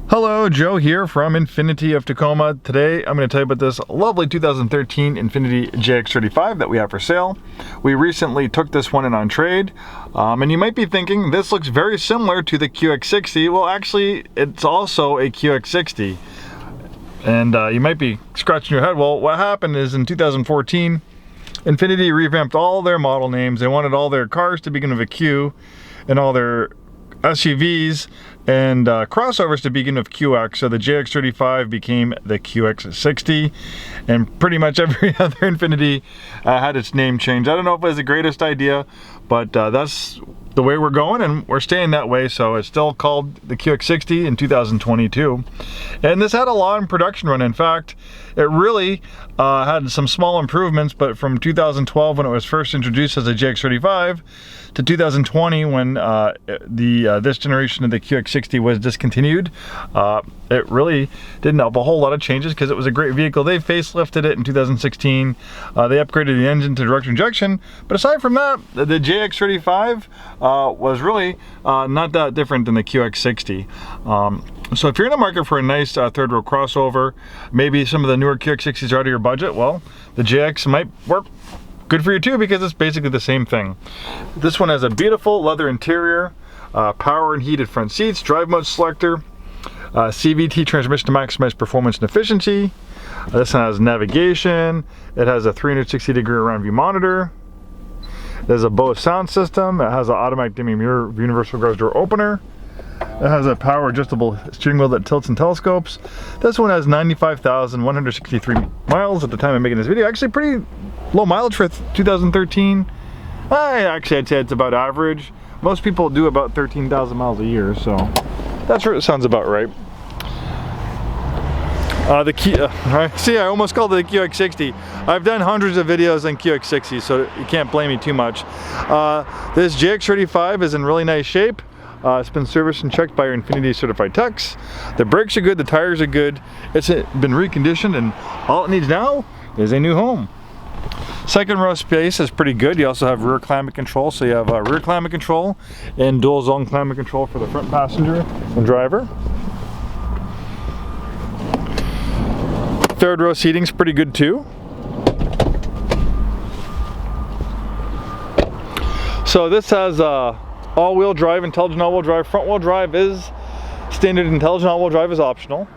Hello, Joe here from Infiniti of Tacoma. Today I'm going to tell you about this lovely 2013 Infiniti JX35 that we have for sale. We recently took this one in on trade, and you might be thinking this looks very similar to the QX60. Well, actually it's also a QX60, and you might be scratching your head. Well, what happened is in 2014 Infiniti revamped all their model names. They wanted all their cars to begin with a Q and all their SUVs and crossovers to begin with QX, so the JX35 became the QX60, and pretty much every other Infiniti had its name changed. I don't know if it was the greatest idea, but that's the way we're going, and we're staying that way. So it's still called the QX60 in 2022, and this had a long production run. In fact, it really had some small improvements, but from 2012 when it was first introduced as a JX35 to 2020 when this generation of the QX60 was discontinued, it really didn't have a whole lot of changes because it was a great vehicle. They facelifted it in 2016. They upgraded the engine to direct injection, but aside from that, the JX35 was really not that different than the QX60. So if you're in the market for a nice third row crossover, maybe some of the newer QX60s are out of your budget, well, the JX might work good for you too, because it's basically the same thing. This one has a beautiful leather interior, power and heated front seats, drive mode selector, CVT transmission to maximize performance and efficiency. This one has navigation. It has a 360-degree around view monitor. There's a Bose sound system. It has an automatic dimming mirror, universal garage door opener. It has a power adjustable steering wheel that tilts and telescopes. This one has 95,163 miles at the time of making this video. Actually pretty low mileage for 2013. I'd say it's about average. Most people do about 13,000 miles a year, so that's what it sounds about right. See, I almost called it the QX60. I've done hundreds of videos on QX60, so you can't blame me too much. This JX35 is in really nice shape. It's been serviced and checked by our Infiniti certified techs. The brakes are good, the tires are good. It's been reconditioned, and all it needs now is a new home. Second row space is pretty good. You also have rear climate control, so you have rear climate control and dual zone climate control for the front passenger and driver. Third row seating is pretty good too. So this has all-wheel drive, intelligent all-wheel drive. Front-wheel drive is standard. Intelligent all-wheel drive is optional.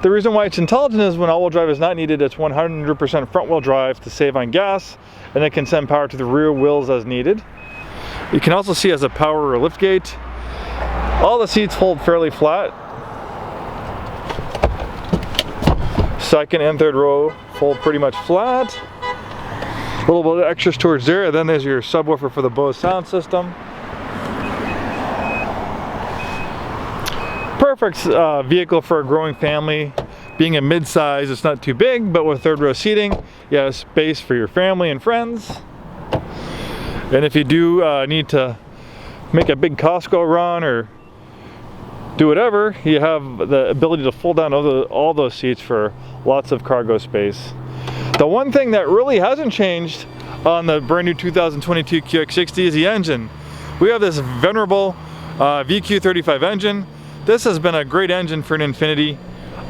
The reason why it's intelligent is when all-wheel drive is not needed, it's 100% front-wheel drive to save on gas, and it can send power to the rear wheels as needed. You can also see it has a power or lift gate. All the seats hold fairly flat. Second and third row fold pretty much flat. A little bit of extra storage there. Then there's your subwoofer for the Bose sound system. Perfect vehicle for a growing family. Being a mid-size, it's not too big, but with third row seating, you have space for your family and friends. And if you do need to make a big Costco run or do whatever, you have the ability to fold down all those seats for lots of cargo space. The one thing that really hasn't changed on the brand new 2022 QX60 is the engine. We have this venerable VQ35 engine. This has been a great engine for an Infiniti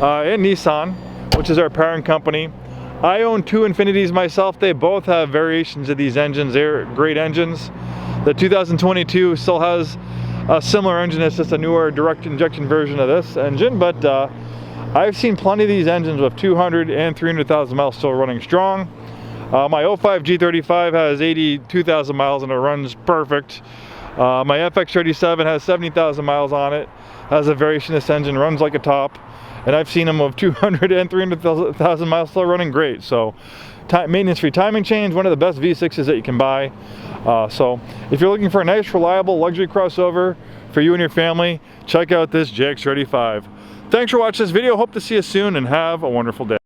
and Nissan, which is our parent company. I own two Infinitis myself. They both have variations of these engines. They're great engines. The 2022 still has a similar engine. It's just a newer direct injection version of this engine, but I've seen plenty of these engines with 200 and 300,000 miles still running strong. My 05 G35 has 82,000 miles and it runs perfect. My FX37 has 70,000 miles on it, has a variation of this engine, runs like a top, and I've seen them with 200 and 300,000 miles still running great. So maintenance-free timing chains, one of the best V6s that you can buy. So if you're looking for a nice, reliable luxury crossover for you and your family, check out this JX35. Thanks for watching this video. Hope to see you soon, and have a wonderful day.